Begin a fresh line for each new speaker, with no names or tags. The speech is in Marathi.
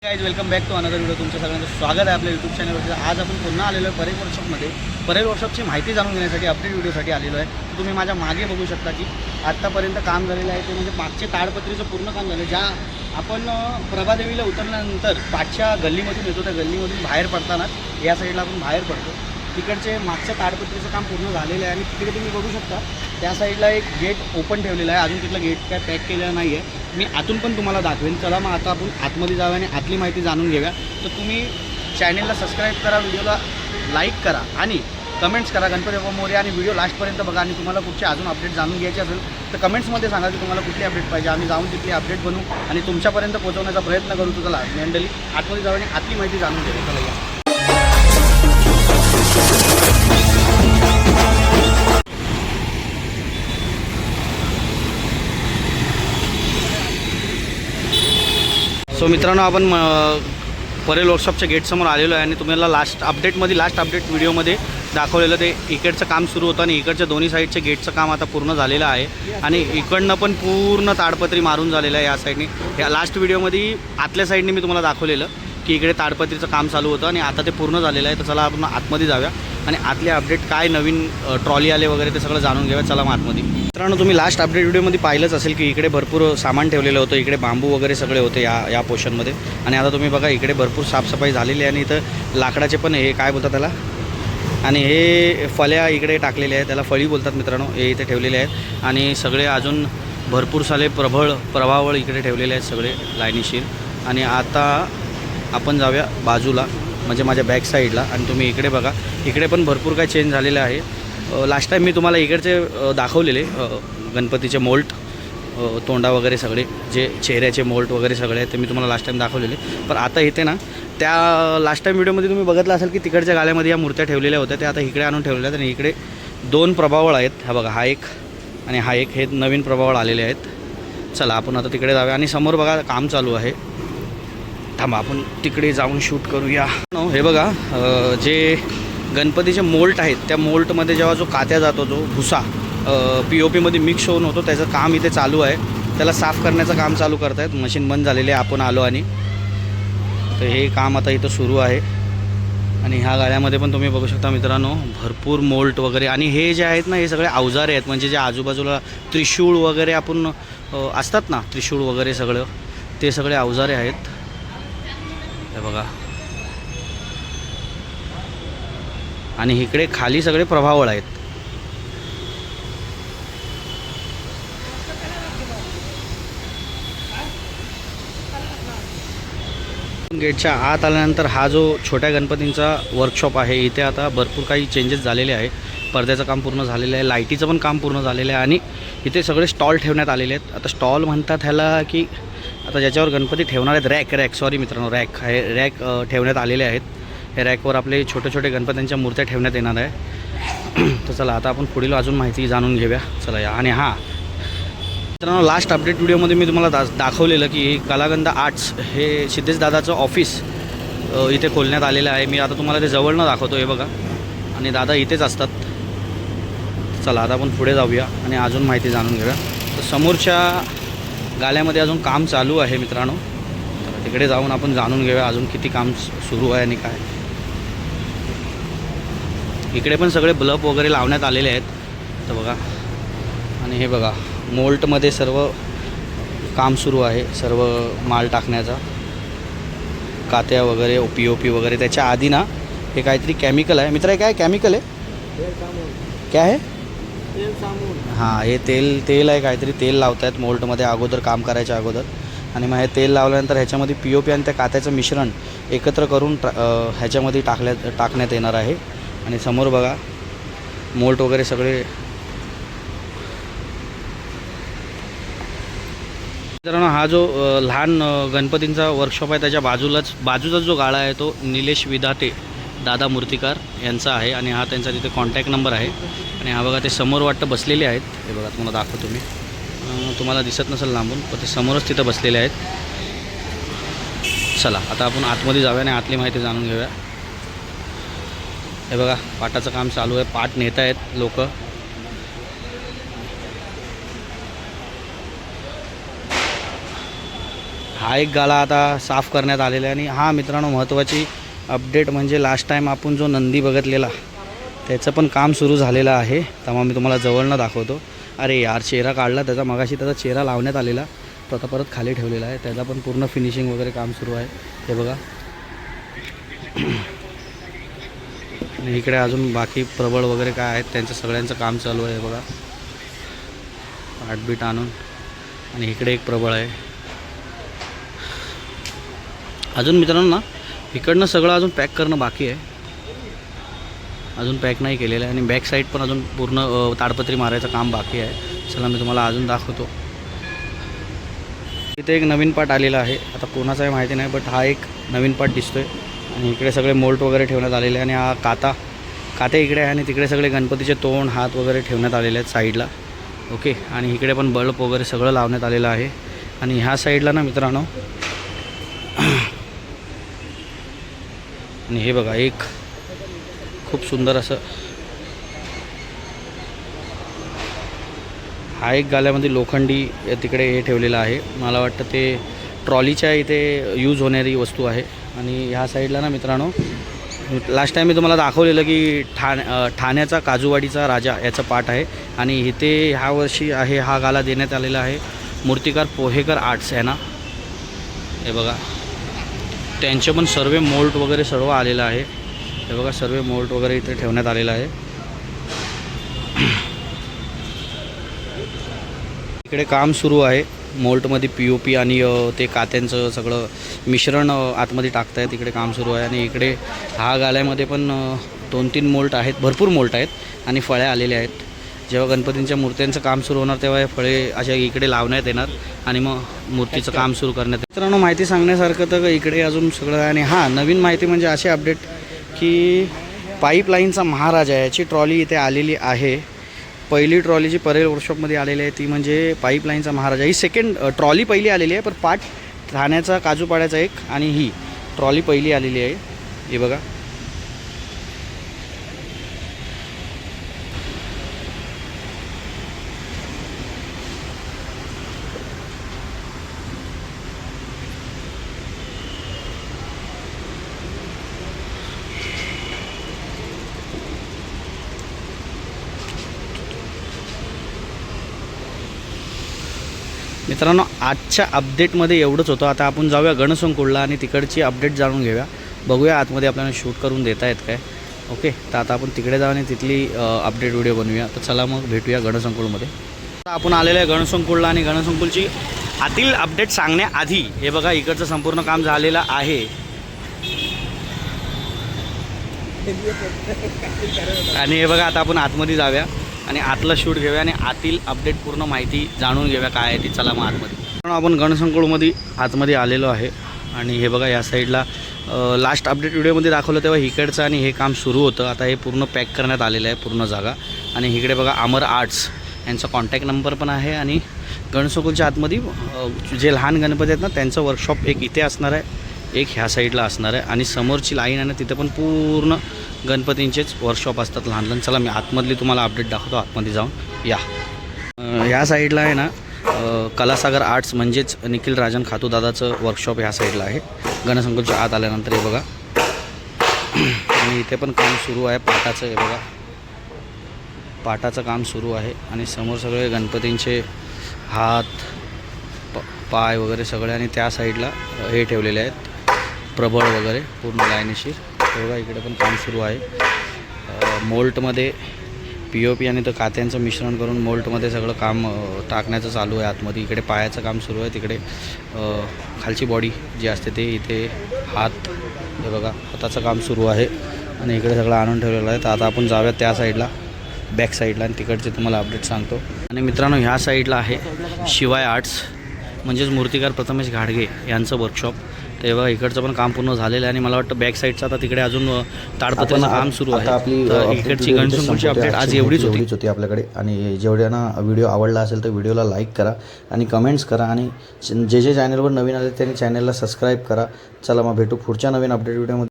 Guys welcome back to another video. तुमचं सगळ्यांचं स्वागत आहे आपल्या यूट्यूब चॅनलवरती. आज आपण पुन्हा आलेलो आहे परेल वर्कशॉपमध्ये. परेल वर्कशॉपची माहिती जाणून घेण्यासाठी अपडेट व्हिडिओसाठी आलेलो आहे. तुम्ही माझ्या मागे बघू शकता की आत्तापर्यंत काम झालेलं आहे ते म्हणजे मागचे ताडपत्रीचं पूर्ण काम झालं. ज्या आपण प्रभादेवीला उतरल्यानंतर पाठच्या गल्लीमधून येतो, त्या गल्लीमधून बाहेर पडताना या साईडला आपण बाहेर पडतो. तिकडचे मागच्या ताडपत्रीचं काम पूर्ण झालेलं आहे आणि तिकडे तुम्ही बघू शकता त्या साईडला एक गेट ओपन ठेवलेलं आहे. अजून तिथलं गेट काय पॅक केलेलं नाही आहे. मी आतून पण तुम्हाला दाखवेन. चला मग आता आपण आतमध्ये जाऊया आणि आतली माहिती जाणून घेऊया. तर तुम्ही चॅनलला सबस्क्राईब करा, व्हिडिओला लाईक करा आणि कमेंट्स करा. गणपती बाप्पा मोरया आणि व्हिडिओ लास्टपर्यंत बघा. आणि तुम्हाला कुठचे अजून अपडेट जाणून घ्यायचे असेल तर कमेंट्समध्ये सांगा की तुम्हाला कुठली अपडेट पाहिजे. आम्ही जाऊन तिथली अपडेट बनवू आणि तुमच्यापर्यंत पोहोचवण्याचा प्रयत्न करू. तर चला मंडळी आतमध्ये जाऊ आणि आतली माहिती जाणून घेऊ. चला या. सो मित्रांनो, आपण परेल वर्कशॉपच्या गेटसमोर आलेलो आहे आणि तुम्हाला लास्ट अपडेट व्हिडिओमध्ये दाखवलेलं ते इकडचं काम सुरू होतं आणि इकडच्या दोन्ही साईडच्या गेटचं काम आता पूर्ण झालेलं आहे. आणि इकडनं पण पूर्ण ताडपत्री मारून झालेलं आहे. या साईडने या लास्ट व्हिडिओमध्ये आतल्या साईडने मी तुम्हाला दाखवलेलं की इकडे ताडपत्रीचं काम चालू होतं आणि आता ते पूर्ण झालेलं आहे. तर चला आपण आतमध्ये जाऊया आणि आतले अपडेट काय नवीन ट्रॉली आले वगैरे ते सगळं जाणून घेऊया. चला मग आतमध्ये. मित्रांनो, तुम्ही लास्ट अपडेट व्हिडिओमध्ये पाहिलंच असेल की इकडे भरपूर सामान ठेवलेलं होतं. इकडे बांबू वगैरे सगळे होते या पोर्शनमध्ये. आणि आता तुम्ही बघा इकडे भरपूर साफसफाई झालेली आहे आणि इथं लाकडाचे पण हे काय बोलतात त्याला, आणि हे फळ्या इकडे टाकलेले आहेत, त्याला फळी बोलतात मित्रांनो. हे इथे ठेवलेले आहेत आणि सगळे अजून भरपूर सारे प्रभावळ इकडे ठेवलेले आहेत सगळे लाईनीशीर. आणि आता आपण जाऊया बाजूला म्हणजे माझ्या बॅक साईडला आणि तुम्ही इकडे बघा. इकडे पण भरपूर काय चेंज झालेलं आहे. लास्ट टाईम मी तुम्हाला इकडचे दाखवलेले गणपतीचे मोल्ट, तोंडा वगैरे सगळे जे चेहऱ्याचे मोल्ट वगैरे सगळे आहेत ते मी तुम्हाला लास्ट टाईम दाखवलेले. पण आता इथे ना त्या लास्ट टाईम व्हिडिओमध्ये तुम्ही बघितलं असेल की तिकडच्या गाळ्यामध्ये या मूर्त्या ठेवलेल्या होत्या, त्या आता इकडे आणून ठेवलेल्या आहेत. आणि इकडे दोन प्रभावळ आहेत. हा बघा, हा एक आणि हा एक, हे नवीन प्रभावळ आलेले आहेत. चला आपण आता तिकडे जाऊया. आणि समोर बघा काम चालू आहे. थांबा आपण तिकडे जाऊन शूट करूया. हे बघा, जे गणपतीचे मोल्ट आहेत त्या मोल्टमध्ये जेव्हा जो कात्या जातो, जो भुसा POPमध्ये मिक्स होऊन होतो, त्याचं काम इथे चालू आहे. त्याला साफ करण्याचं काम चालू करत आहेत. मशीन बंद झालेली आहे, आपण आलो आणि तर हे काम आता इथं सुरू आहे. आणि ह्या गाड्यामध्ये पण तुम्ही बघू शकता मित्रांनो भरपूर मोल्ट वगैरे. आणि हे जे आहेत ना हे सगळे अवजारे आहेत, म्हणजे जे आजूबाजूला त्रिशूळ वगैरे आपण असतात ना, त्रिशूळ वगैरे सगळं ते सगळे अवजारे आहेत. हे बघा. आणि इकडे खाली सगळे प्रभावळ आहेत. गेटच्या आत आल्यानंतर हा जो छोट्या गणपतींचा वर्कशॉप आहे, इथे आता भरपूर काही चेंजेस झालेले आहे. पडद्याचं काम पूर्ण झालेलं आहे, लाईटीचं पण काम पूर्ण झालेलं आहे. आणि इथे सगळे स्टॉल ठेवण्यात आलेले आहेत. आता स्टॉल म्हणतात ह्याला की आता ज्याच्यावर गणपती ठेवणार आहेत, रॅक सॉरी मित्रांनो, रॅक ठेवण्यात आलेले आहेत. हे रॅकवर आपले छोटे छोटे गणपतींच्या मूर्त्या ठेवण्यात येणार आहे. तर चला आता आपण पुढील अजून माहिती जाणून घेऊया. चला या. आणि हां मित्रांनो, लास्ट अपडेट व्हिडिओमध्ये मी तुम्हाला दाखवलेलं की कलागंध आर्ट्स हे सिद्धेश दादाचं ऑफिस इथे खोलण्यात आलेलं आहे. मी आता तुम्हाला ते जवळनं दाखवतो. हे बघा, आणि दादा इथेच असतात. चला आता आपण पुढे जाऊया आणि अजून माहिती जाणून घेऊया. तर समोरच्या गाळ्यामध्ये अजून काम चालू आहे मित्रांनो. तर तिकडे जाऊन आपण जाणून घेऊया अजून किती काम सुरू आहे आणि काय. इकडे पण सगळे बल्ब वगैरे लावण्यात आलेले आहेत. तर बघा, आणि हे बघा मोल्टमध्ये सर्व काम सुरू आहे. सर्व माल टाकण्याचा, कात्या वगैरे, POP वगैरे. त्याच्या आधी ना हे काहीतरी केमिकल आहे मित्र. हे काय केमिकल आहे, काय आहे? हां, हे तेल आहे काहीतरी. तेल लावत आहेत मोल्टमध्ये अगोदर, काम करायच्या अगोदर. आणि मग हे तेल लावल्यानंतर ह्याच्यामध्ये POP आणि त्या कात्याचं मिश्रण एकत्र करून ह्याच्यामध्ये टाकण्यात येणार आहे. आणि समोर बघा मोल्ट वगैरे सगळे. मित्रांनो, हा जो लहान गणपतींचा वर्कशॉप आहे त्याच्या बाजूचा जो गाळा आहे तो निलेश विधाते दादा मूर्तिकार यांचा आहे. आणि हा त्यांचा तिथे कॉन्टॅक्ट नंबर आहे. आणि हा बघा ते समोर वाटतं बसलेले आहेत. हे बघा तुम्हाला दाखवतो मी, तुम्हाला दिसत नसेल लांबून पण ते समोरच तिथं बसलेले आहेत. चला आता आपण आतमध्ये जाऊया आणि आतली माहिती जाणून घेऊया. हे बघा पाटाचं काम चालू आहे. पाट नेत आहेत लोक. हा एक गाला आता साफ करण्यात आलेला आहे. आणि हा मित्रांनो महत्त्वाची अपडेट म्हणजे लास्ट टाईम आपण जो नंदी बघितलेला त्याचं पण काम सुरू झालेलं आहे. तेव्हा मी तुम्हाला जवळनं दाखवतो. अरे यार चेहरा काढला त्याचा, मगाशी त्याचा चेहरा लावण्यात आलेला, तो आता परत खाली ठेवलेला आहे. त्याचा पण पूर्ण फिनिशिंग वगैरे काम सुरू आहे. हे बघा. आणि इकडे अजून बाकी प्रबळ वगैरे काय आहेत त्यांचं सगळ्यांचं काम चालू आहे. बघा हार्टबीट आणून. आणि इकडे एक प्रबळ आहे. अजून मित्रांनो ना इकडनं सगळं अजून पॅक करणं बाकी आहे, अजून पॅक नाही केलेलं आहे. आणि बॅक साईड पण अजून पूर्ण ताडपत्री मारायचं काम बाकी आहे. चला मी तुम्हाला अजून दाखवतो. इथे एक नवीन पार्ट आलेला आहे, आता कोणाचा आहे माहिती नाही, बट हा एक नवीन पार्ट दिसतोय. आणि इकडे सगळे मोल्ट वगैरे ठेवण्यात आलेले आहे. आणि हा काते इकडे आहे. आणि तिकडे सगळे गणपतीचे तोंड हात वगैरे ठेवण्यात आलेले आहेत साईडला. ओके. आणि इकडे पण बल्ब वगैरे सगळं लावण्यात आलेलं आहे. आणि ह्या साईडला ना मित्रांनो आणि हे बघा एक खूप सुंदर असं हा एक गाल्यामध्ये लोखंडी तिकडे हे ठेवलेलं आहे. मला वाटतं ते ट्रॉलीच्या इथे यूज होणारी वस्तू आहे. आणि ह्या साईडला ना मित्रांनो लास्ट टाईम मी तुम्हाला दाखवलेलं की ठाण्याचा काजूवाडीचा राजा याचं पाठ आहे. आणि इथे ह्या वर्षी आहे हा गाला देण्यात आलेला आहे मूर्तिकार पोहेकर आर्ट्स यांना. हे बघा त्यांचे पण सर्व मोल्ट वगैरे सर्व आलेलं आहे. हे बघा सर्व मोल्ट वगैरे इथे ठेवण्यात आलेलं आहे. इकडे काम सुरू आहे मोल्टमध्ये POP आणि ते कात्यांचं सगळं मिश्रण आतमध्ये टाकतायत. तिकडे काम सुरू आहे. आणि इकडे हा गाल्यामध्ये पण 2-3 मोल्ट आहेत, भरपूर मोल्ट आहेत. आणि फळ्या आलेल्या आहेत. जेव्हा गणपतींच्या मूर्त्यांचं काम सुरू होणार तेव्हा हे फळे अशा इकडे लावण्यात येणार आणि मग मूर्तीचं काम सुरू करण्यात. मित्रांनो माहिती सांगण्यासारखं तर इकडे अजून सगळं आहे. आणि हां नवीन माहिती म्हणजे अशी अपडेट की पाईपलाईनचा महाराजा याची ट्रॉली इथे आलेली आहे. पहिली ट्रॉली जी परेल वर्कशॉपमध्ये आलेली आहे ती म्हणजे पाईपलाईनचा महाराजा. ही सेकंड ट्रॉली पहिली आलेली आहे, पण पार्ट ठाण्याचा काजूपाड्याचा एक आणि ही ट्रॉली पहिली आलेली आहे. हे बघा. मित्रांनो आजच्या अपडेटमध्ये एवढंच होतं. आता आपण जाऊया गणसंकुलला आणि तिकडची अपडेट जाणून घेऊया. बघूया आतमध्ये आपल्याला शूट करून देता येत काय. ओके. तर आता आपण तिकडे जाऊ आणि तिथली अपडेट व्हिडिओ बनवूया. तर चला मग भेटूया गणसंकुलमध्ये. आता आपण आलेलं आहे गणसंकुलला. आणि गणसंकुलची आतील अपडेट सांगण्याआधी हे बघा इकडचं संपूर्ण काम झालेलं आहे. आणि हे बघा आता आपण आतमध्ये जाऊया आणि आतला शूट घेऊया आणि आतील अपडेट पूर्ण माहिती जाणून घेऊया काय आहे ती. चला मग आतमध्ये. आपण गणसंकुलमध्ये आतमध्ये आलेलो आहे. आणि हे बघा या साईडला लास्ट अपडेट व्हिडिओमध्ये दाखवलं तेव्हा इकडचं आणि हे काम सुरू होतं. आता हे पूर्ण पॅक करण्यात आलेलं आहे पूर्ण जागा. आणि इकडे बघा अमर आर्ट्स यांचा कॉन्टॅक्ट नंबर पण आहे. आणि गणसंकुलच्या आतमध्ये जे लहान गणपती आहेत ना त्यांचं वर्कशॉप एक इथे असणार आहे, एक ह्या साईडला असणार आहे. आणि समोरची लाईन आहे ना तिथं पण पूर्ण गणपतींचेच वर्कशॉप असतात लहान लहान. चला मी आतमधली तुम्हाला अपडेट दाखवतो. आतमध्ये जाऊन या. ह्या साईडला आहे ना कलासागर आर्ट्स म्हणजेच निखिल राजन खातूदादाचं वर्कशॉप ह्या साईडला आहे गणसंकुलच्या आत आल्यानंतर. हे बघा. आणि इथे पण काम सुरू आहे पाटाचं. हे बघा पाटाचं काम सुरू आहे. आणि समोर सगळे गणपतींचे हात पाय वगैरे सगळे. आणि त्या साईडला हे ठेवलेले आहेत प्रबळ वगैरे पूर्ण लाईनीशीर. बघा इकडे पण काम सुरू आहे. मोल्टमध्ये POP आणि तर कात्यांचं मिश्रण करून मोल्टमध्ये सगळं काम टाकण्याचं चालू आहे आतमध्ये. इकडे पायाचं काम सुरू आहे. तिकडे खालची बॉडी जी असते ते इथे हात. हे बघा हाताचं काम सुरू आहे. आणि इकडे सगळं आणून ठेवलेलं आहे. तर आता आपण जाऊया त्या साईडला बॅक साईडला आणि तिकडचे तुम्हाला अपडेट सांगतो. आणि मित्रांनो ह्या साईडला आहे शिवाय आर्ट्स म्हणजेच मूर्तिकार प्रथमेश घाडगे यांचं वर्कशॉप. तेव्हा इकडचं पण काम पूर्ण झालेलं आहे. आणि मला वाटतं बॅक साईडचं आता तिकडे अजून ताडपत्रीचं काम सुरू आहे. आपली इकडची गणसंकुलची अपडेट आज एवढीच होती आपल्याकडे. आणि जेवढ्यांना व्हिडिओ आवडला असेल तर व्हिडिओला लाईक करा आणि कमेंट्स करा. आणि जे चॅनलवर नवीन आले त्यांनी चॅनलला सबस्क्राईब करा. चला मग भेटू पुढच्या नवीन अपडेट व्हिडिओमध्ये.